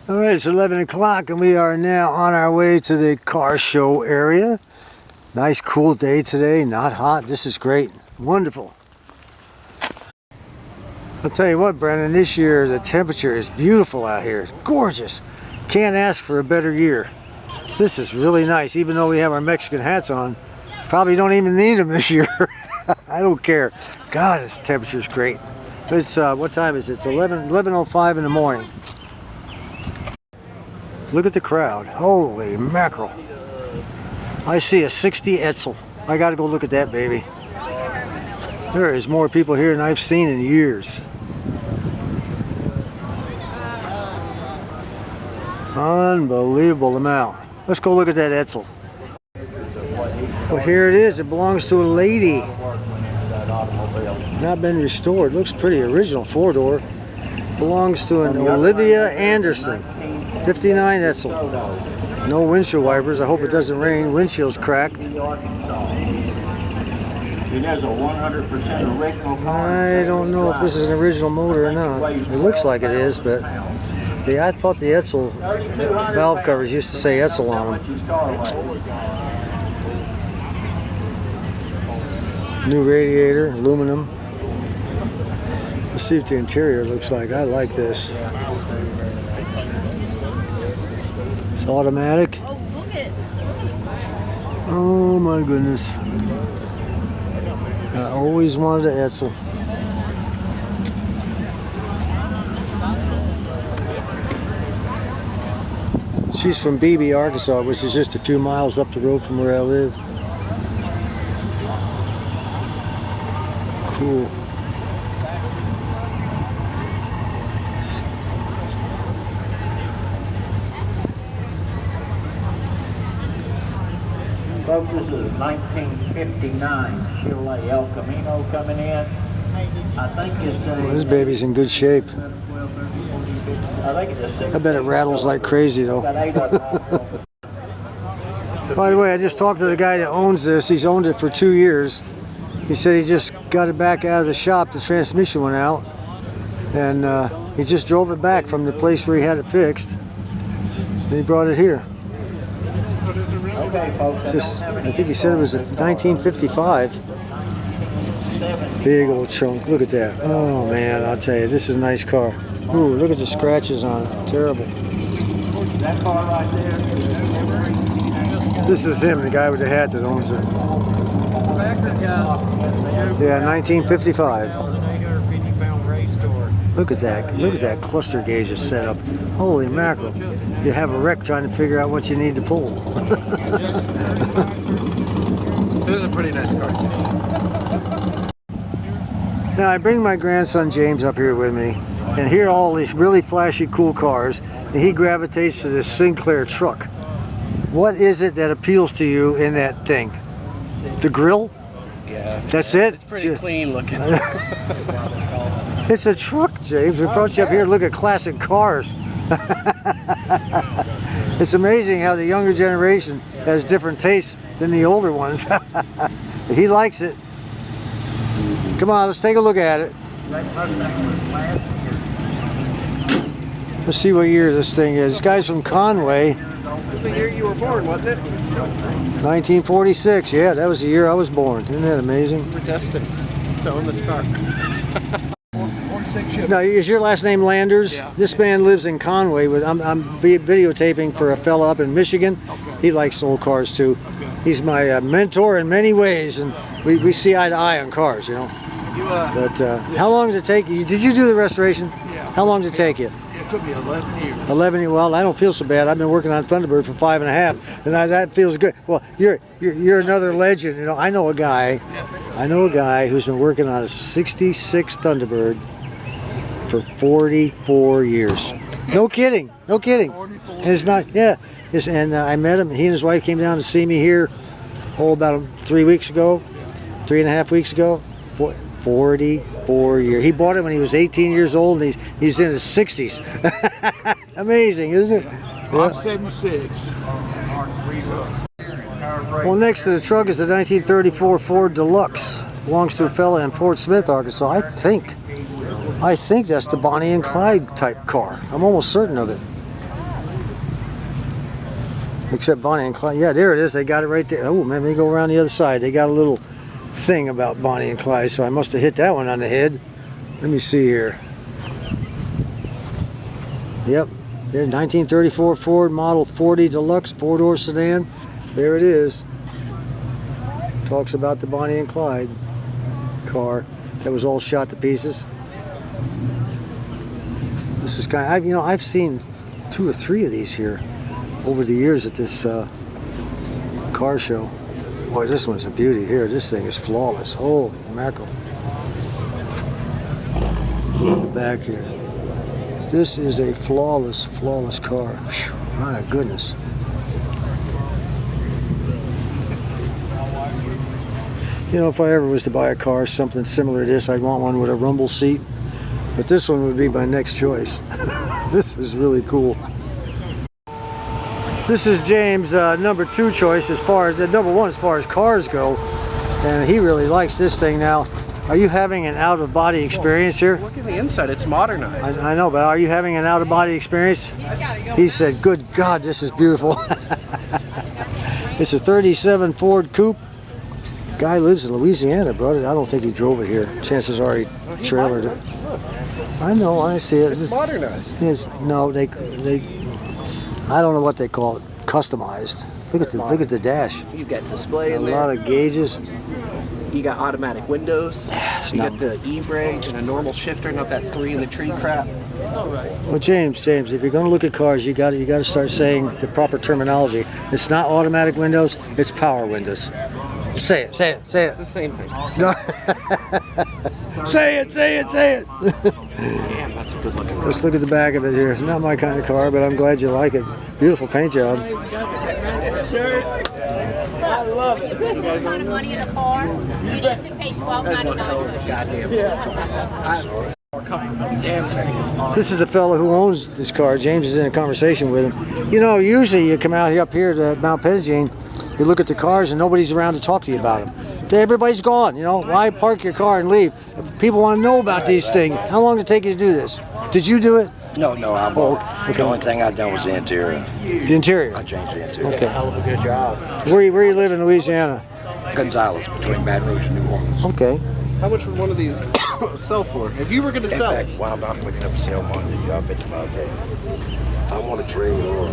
All right, it's 11 o'clock and we are now on our way to the car show area. Nice cool day today, not hot. This is great, wonderful. I'll tell you what, Brennan, this year the temperature is beautiful out here. It's gorgeous. Can't ask for a better year. This is really nice, even though we have our Mexican hats on. Probably don't even need them this year. I don't care. God, this temperature is great. It's, what time is it? It's 11:05 in the morning. Look at the crowd. Holy mackerel. I see a 60 Etzel. I gotta go look at that baby. There is more people here than I've seen in years. Unbelievable amount. Let's go look at that Etzel. Well, here it is. It belongs to a lady. Not been restored. Looks pretty original. 4-door. Belongs to an Olivia Anderson. 59 Etzel. No windshield wipers. I hope it doesn't rain. Windshield's cracked. I don't know if this is an original motor or not. It looks like it is, but I thought the Etzel valve covers used to say Etzel on them. New radiator, aluminum. Let's see what the interior looks like. I like this. It's automatic. Oh my goodness. I always wanted an Etzel. She's from Beebe, Arkansas, which is just a few miles up the road from where I live. Cool. Folks, this is 1959 Chevrolet El Camino coming in. I think it's well, this baby's in good shape. I bet it rattles like crazy though. By the way, I just talked to the guy that owns this. He's owned it for 2 years. He said he just got it back out of the shop. The transmission went out. And he just drove it back from the place where he had it fixed. And he brought it here. Just, I think he said it was a 1955. Big old chunk. Look at that. Oh man, I'll tell you, this is a nice car. Ooh, look at the scratches on it. Terrible. That car right there. This is him, the guy with the hat that owns it. Yeah, 1955. Look at that. Look at that cluster gauge setup. Holy mackerel. You have a wreck trying to figure out what you need to pull. This is a pretty nice car. Now I bring my grandson James up here with me, and here are all these really flashy cool cars, and he gravitates to this Sinclair truck. What is it that appeals to you in that thing? The grill? Yeah. That's it? It's pretty clean looking. It's a truck, James. We brought you up here to look at classic cars. It's amazing how the younger generation has different tastes than the older ones. He likes it. Come on, let's take a look at it. Let's see what year this thing is. This guy's from Conway. That's the year you were born, wasn't it? 1946. Yeah, that was the year I was born. Isn't that amazing? We're destined to own this car. Now, is your last name Landers? Yeah. This man lives in Conway. I'm videotaping for a fella up in Michigan. Okay. He likes old cars too. Okay. He's my mentor in many ways, and we see eye to eye on cars, you know. But how long did it take you? Did you do the restoration? Yeah. How long did it take you? It took me 11 years. 11 years. Well, I don't feel so bad. I've been working on Thunderbird for 5.5, and that feels good. Well, you're another legend. You know, I know a guy who's been working on a '66 Thunderbird for 44 years. No kidding. No kidding. 44 And it's not. Yeah. And I met him. He and his wife came down to see me here. About 3 weeks ago, 3.5 weeks ago. 44 years. He bought it when he was 18 years old, and he's in his 60s. Amazing, isn't it? Yeah. I'm 76. Well, next to the truck is a 1934 Ford Deluxe. Belongs to a fella in Fort Smith, Arkansas. I think that's the Bonnie and Clyde type car. I'm almost certain of it. Except Bonnie and Clyde. Yeah, there it is. They got it right there. Oh, man, they go around the other side. They got a little thing about Bonnie and Clyde, so I must have hit that one on the head. Let me see here. Yep, there's 1934 Ford Model 40 Deluxe 4-door sedan. There it is. Talks about the Bonnie and Clyde car that was all shot to pieces. This is kind of, I've seen 2 or 3 of these here over the years at this car show. Boy, this one's a beauty here. This thing is flawless. Holy mackerel. Look at the back here. This is a flawless, flawless car. Whew, my goodness. If I ever was to buy a car, something similar to this, I'd want one with a rumble seat. But this one would be my next choice. This is really cool. This is James' number 2 choice as far as, number 1 as far as cars go. And he really likes this thing now. Are you having an out-of-body experience here? Look at the inside, it's modernized. I know, but are you having an out-of-body experience? He said, good God, this is beautiful. It's a 37 Ford Coupe. Guy lives in Louisiana, brother. I don't think he drove it here. Chances are he trailered it. I know, I see it. It's modernized. No, they I don't know what they call it. Customized. Look at the dash. You got display in A there. lot of gauges. You got automatic windows. You got the e-brake and a normal shifter, not that 3 in the tree crap. Well, James, if you're going to look at cars, you got to start saying the proper terminology. It's not automatic windows. It's power windows. Say it. It's the same thing. No. Say it. Damn, that's a good looking car. Let's look at the back of it here. It's not my kind of car, but I'm glad you like it. Beautiful paint job. I love it. You guys want money in the car? You need to pay $12.99. Goddamn. Damn, this thing is awesome. This is the fellow who owns this car. James is in a conversation with him. Usually you come out here up here to Mount Petit Jean, you look at the cars and nobody's around to talk to you about them. Everybody's gone, Why park your car and leave? People want to know about these things. How long did it take you to do this? Did you do it? No, I bought. The only thing I done was the interior. The interior? I changed the interior. Okay. Hell of a good job. Where you live in Louisiana? Gonzales, between Baton Rouge and New Orleans. Okay. How much would one of these sell for? If you were going to In sell fact, while I'm not picking up a sale on the $55K, I want to trade or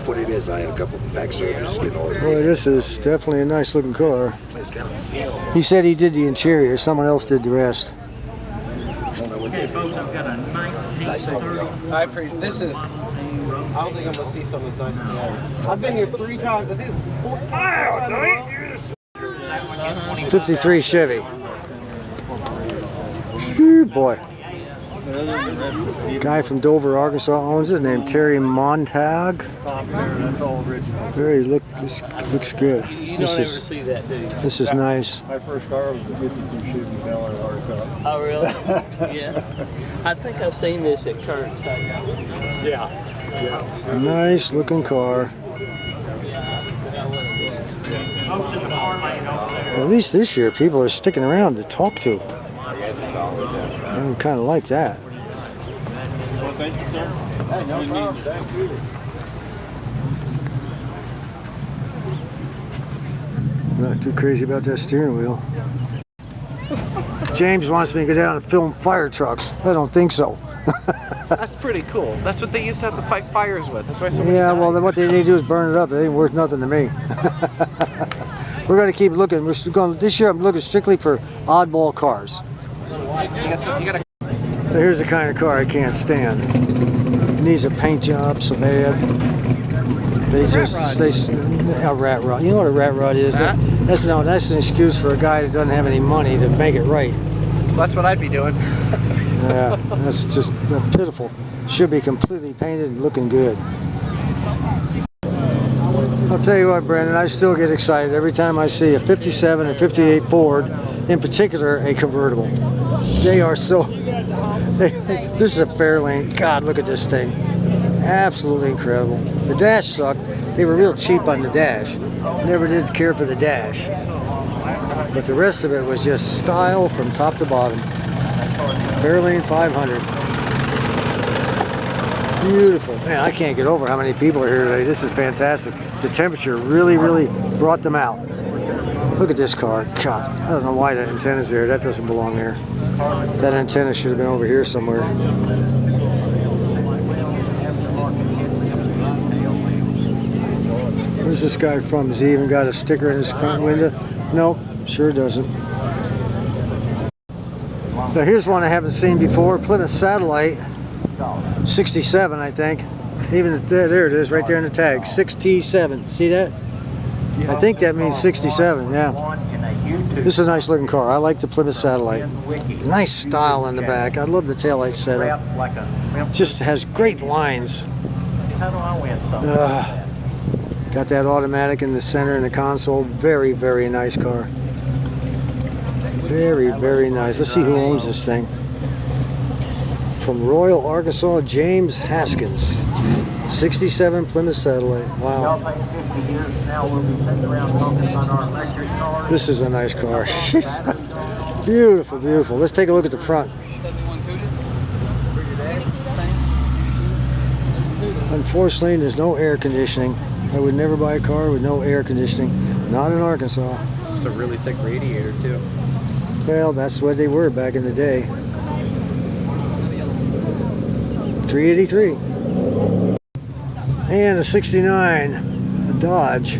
what it is. I had a couple of back services getting all Boy, this is definitely a nice looking car. It's got a film. He said he did the interior. Someone else did the rest. I don't know what they do. I appreciate this is. I don't think I'm gonna see something as nice as that. I've been here 3 times. I think 4 53 Chevy. Whew, boy. Guy from Dover, Arkansas owns it, named Terry Montag. This looks good. You don't ever see that, do you? This is nice. My first car was a 52 Chevy Bel Air hardtop. Oh, really? Yeah. I think I've seen this at church. Yeah. Nice looking car. At least this year, people are sticking around to talk to. I kind of like that. Well, thank you, sir. Hey, no problem. Thank you. Not too crazy about that steering wheel. James wants me to go down and film fire trucks. I don't think so. That's pretty cool. That's what they used to have to fight fires with. That's why so many Yeah, died. well, then what they need to do is burn it up. It ain't worth nothing to me. We're going to keep looking. This year I'm looking strictly for oddball cars. You gotta. So here's the kind of car I can't stand. It needs a paint job so bad. A rat rod. You know what a rat rod is? Huh? That's an excuse for a guy that doesn't have any money to make it right. That's what I'd be doing. Yeah, that's just pitiful. Should be completely painted and looking good. I'll tell you what, Brandon, I still get excited every time I see a 57 and 58 Ford, in particular a convertible. They are so... This is a Fairlane. God, look at this thing. Absolutely incredible. The dash sucked. They were real cheap on the dash. Never did care for the dash. But the rest of it was just style from top to bottom. Fairlane 500. Beautiful. Man, I can't get over how many people are here today. This is fantastic. The temperature really, really brought them out. Look at this car. God, I don't know why that antenna's there. That doesn't belong there. That antenna should have been over here somewhere. Where's this guy from? Has he even got a sticker in his front window? Nope, sure doesn't. Now here's one I haven't seen before. Plymouth Satellite. 67, I think. Even there it is, right there in the tag. 67. See that? I think that means 67. Yeah. This is a nice looking car. I like the Plymouth Satellite. Nice style in the back. I love the taillight setup. Just has great lines. Got that automatic in the center and the console. Very, very nice car. Very, very nice. Let's see who owns this thing. From Royal, Arkansas, James Haskins. 67 Plymouth Satellite. Wow. This is a nice car. Beautiful, beautiful. Let's take a look at the front. Unfortunately, there's no air conditioning. I would never buy a car with no air conditioning. Not in Arkansas. It's a really thick radiator too. Well, that's what they were back in the day. 383. And a 69 a Dodge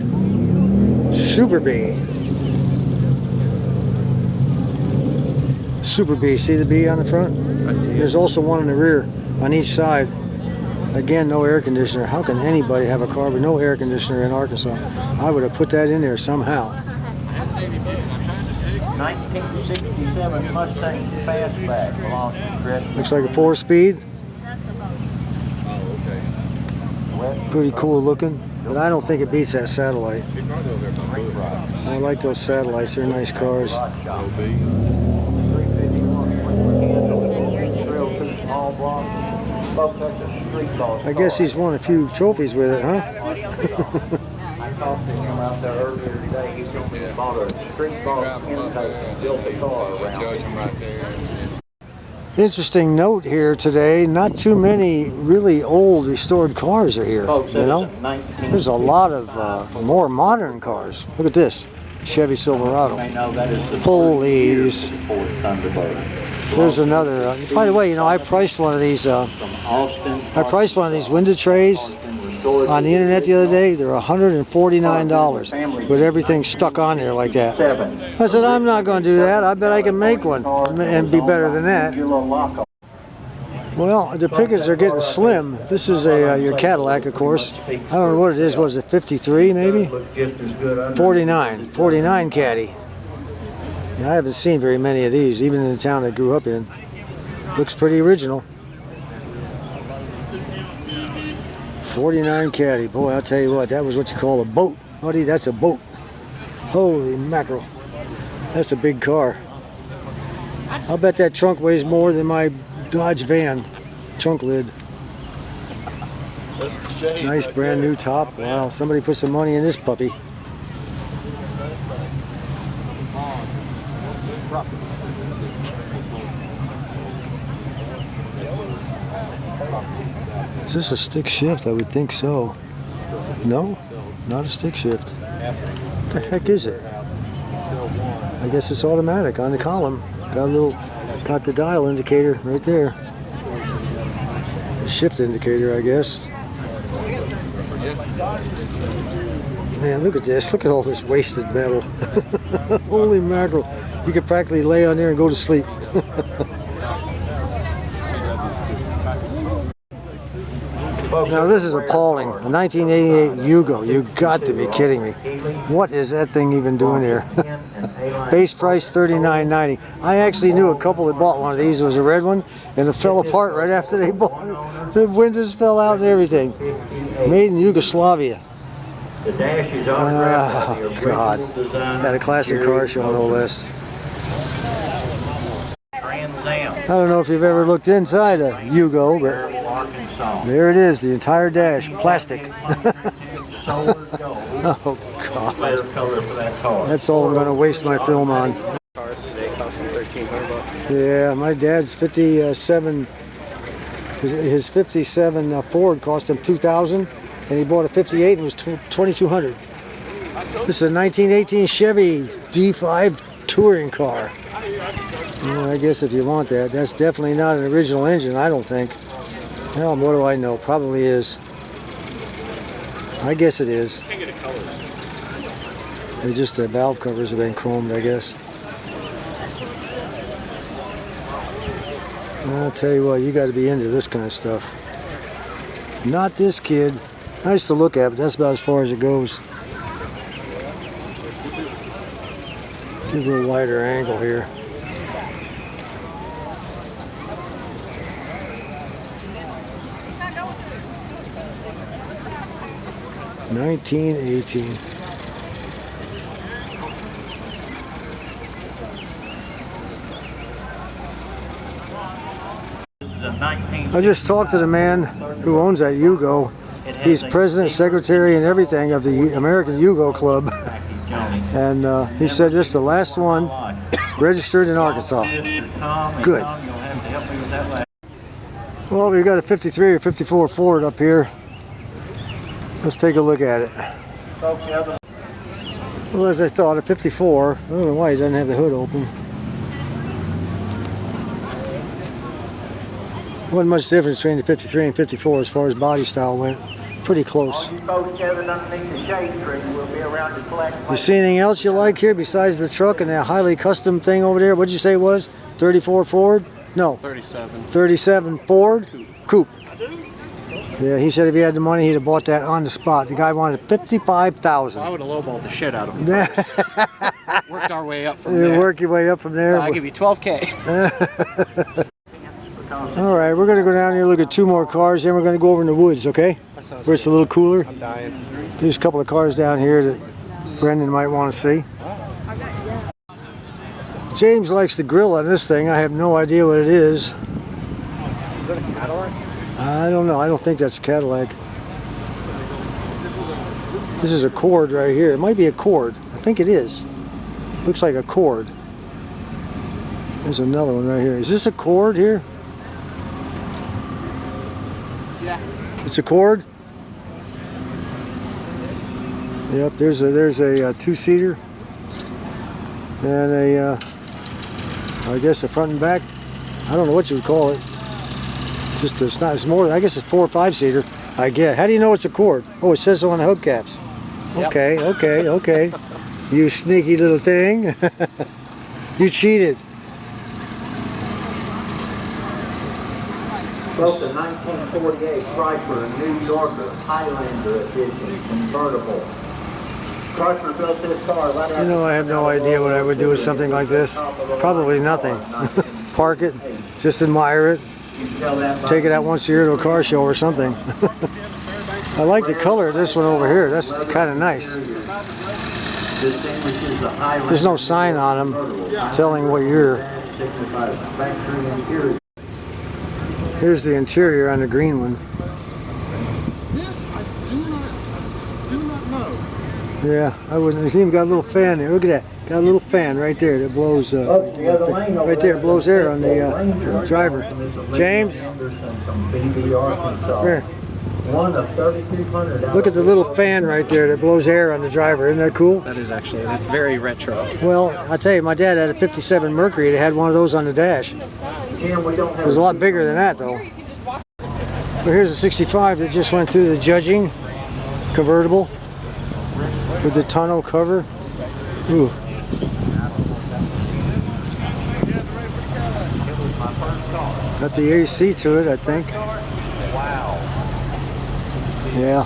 Super B. Super B. See the B on the front? I see it. There's also one in the rear on each side. Again, no air conditioner. How can anybody have a car with no air conditioner in Arkansas? I would have put that in there somehow. 1967 Mustang Fastback belongs to Chris. Looks like a 4-speed. Pretty cool looking, but I don't think it beats that Satellite. I like those Satellites. They're nice cars. I guess he's won a few trophies with it, huh? I talked to him out there earlier today. He told me he bought a street boss and built a car around it. Interesting note here today. Not too many really old restored cars are here. You know, there's a lot of more modern cars. Look at this, Chevy Silverado. Police. There's another. By the way, you know, I priced one of these. I priced one of these window trays on the internet the other day. They're $149 with everything stuck on there like that. I said, I'm not going to do that. I bet I can make one and be better than that. Well, the pickets are getting slim. This is your Cadillac, of course. I don't know what it is. Was it 53 maybe? 49 Caddy. Yeah, I haven't seen very many of these, even in the town I grew up in. Looks pretty original. 49 Caddy. Boy, I'll tell you what, that was what you call a boat. Buddy, that's a boat. Holy mackerel. That's a big car. I'll bet that trunk weighs more than my Dodge van trunk lid. Nice brand new top. Wow, somebody put some money in this puppy. Is this a stick shift? I would think so. No, not a stick shift. What the heck is it? I guess it's automatic on the column. Got the dial indicator right there. The shift indicator, I guess. Man, look at this. Look at all this wasted metal. Holy mackerel. You could practically lay on there and go to sleep. Now this is appalling. A 1988 Yugo. You got to be kidding me. What is that thing even doing here? Base price $39.90. I actually knew a couple that bought one of these. It was a red one, and it fell apart right after they bought it. The windows fell out and everything. Made in Yugoslavia. Oh God. At a classic car show, no less. I don't know if you've ever looked inside a Yugo, but there it is, the entire dash, plastic. Oh God. That's all I'm going to waste my film on. Cars today cost $1,300. Yeah, my dad's 57 His 57 Ford cost him $2,000, and he bought a 58 and it was $2,200. This is a 1918 Chevy D5 touring car. Well, I guess if you want that, that's definitely not an original engine, I don't think. Well, what do I know? Probably is. I guess it is. It's just the valve covers have been chromed, I guess. I'll tell you what, you got to be into this kind of stuff. Not this kid. Nice to look at, but that's about as far as it goes. Give a little wider angle here. $19.18. I just talked to the man who owns that Yugo. He's president, secretary, and everything of the American Yugo Club. And he said this is the last one registered in Arkansas. Good. Well, we've got a 53 or 54 Ford up here. Let's take a look at it. Well, as I thought, a 54. I don't know why he doesn't have the hood open. Wasn't much difference between the 53 and 54 as far as body style went. Pretty close. You see anything else you like here besides the truck and that highly custom thing over there? What'd you say it was? 34 Ford? No. 37. 37 Ford? Coupe. Yeah, he said if he had the money, he'd have bought that on the spot. The guy wanted $55,000. I would have lowballed the shit out of him. Yes. Worked our way up from there. Work your way up from there. I'll give you $12K. All right, we're going to go down here and look at two more cars, then we're going to go over in the woods, okay? Where it's a little cooler. I'm dying. There's a couple of cars down here that Brendan might want to see. James likes the grill on this thing. I have no idea what it is. Is that a Cadillac? I don't know. I don't think that's a Cadillac. This is a Cord right here. It might be a Cord. I think it is. Looks like a Cord. There's another one right here. Is this a Cord here? Yeah. It's a Cord? Yep, there's a two-seater and a I guess a front and back. I don't know what you would call it. Just it's not. It's more. I guess it's 4 or 5-seater. I guess. How do you know it's a Cord? Oh, it says so on the hubcaps. Yep. Okay. You sneaky little thing. You cheated. Both the 1948 Chrysler New Yorker Highlander edition convertible. Chrysler built this car right after. You know, I have no idea what I would do with something like this. Probably nothing. Park it, just admire it, take it out once a year to a car show or something. I like the color of this one over here. That's kind of nice. There's no sign on them telling what year. Here's the interior on the green one. This I do not know. Yeah, I wouldn't. It's even got a little fan there. Look at that. Got a little fan right there that blows. Right there, blows air on the driver. James, here. Look at the little fan right there that blows air on the driver. Isn't that cool? That is actually. That's very retro. Well, I tell you, my dad had a '57 Mercury that had one of those on the dash. It was a lot bigger than that, though. But here's a '65 that just went through the judging, convertible, with the tonneau cover. Ooh. Got the AC to it, I think. Yeah.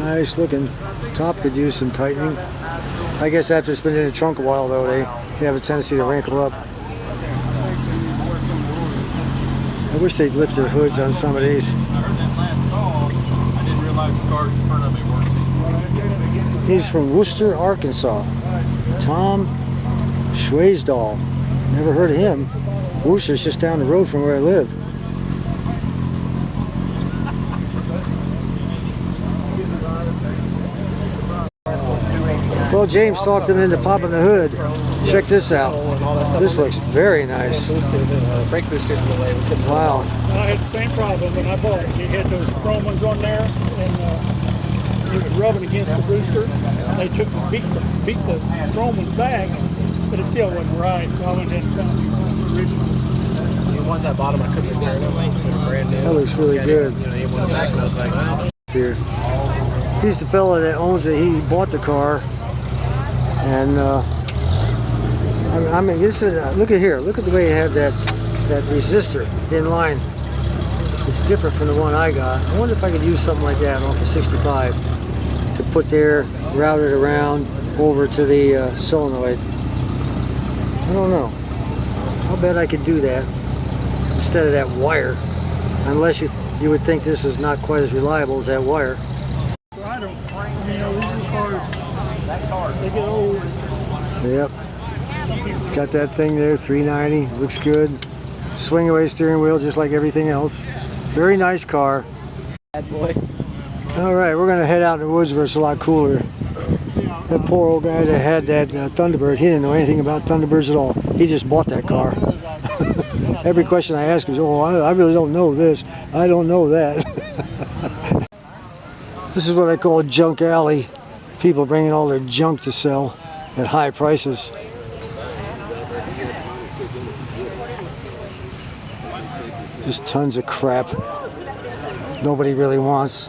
Nice looking. Top could use some tightening. I guess after it's been in the trunk a while, though, they have a tendency to wrinkle up. I wish they'd lift their hoods on some of these. He's from Wooster, Arkansas. Tom Schwaysdahl. Never heard of him. Wooster's just down the road from where I live. Well, James talked him into popping the hood. Check this out. all that stuff. This on looks very nice. there. Boosters and brake boosters in the way. We couldn't put Wow. them I had the same problem when I bought it. He had those chrome ones on there, and he was rubbing against the booster. And they took beat the chrome ones back, but it still wasn't right. So I went ahead and found these originals. on. The ones I bought them, I couldn't return them. They're brand new. That looks really good. You know, he went back and I was like, oh. Here. He's the fella that owns it. He bought the car, and I mean, this is look at here. Look at the way you have that resistor in line. It's different from the one I got. I wonder if I could use something like that off of 65 to put there, route it around over to the solenoid. I don't know. I'll bet I could do that instead of that wire, unless you would think this is not quite as reliable as that wire. I don't, you know, these cars, they get old. Yep. Got that thing there, 390, looks good. Swing away steering wheel just like everything else. Very nice car. Bad boy. All right, we're gonna head out in the woods where it's a lot cooler. That poor old guy that had that Thunderbird, he didn't know anything about Thunderbirds at all. He just bought that car. Every question I ask is, oh, I really don't know this. I don't know that. This is what I call junk alley. People bringing all their junk to sell at high prices. Just tons of crap nobody really wants.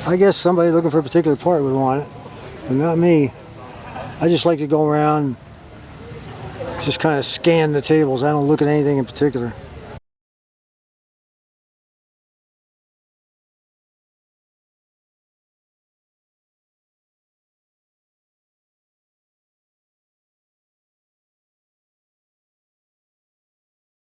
I guess somebody looking for a particular part would want it, but not me. I just like to go around, just kind of scan the tables. I don't look at anything in particular.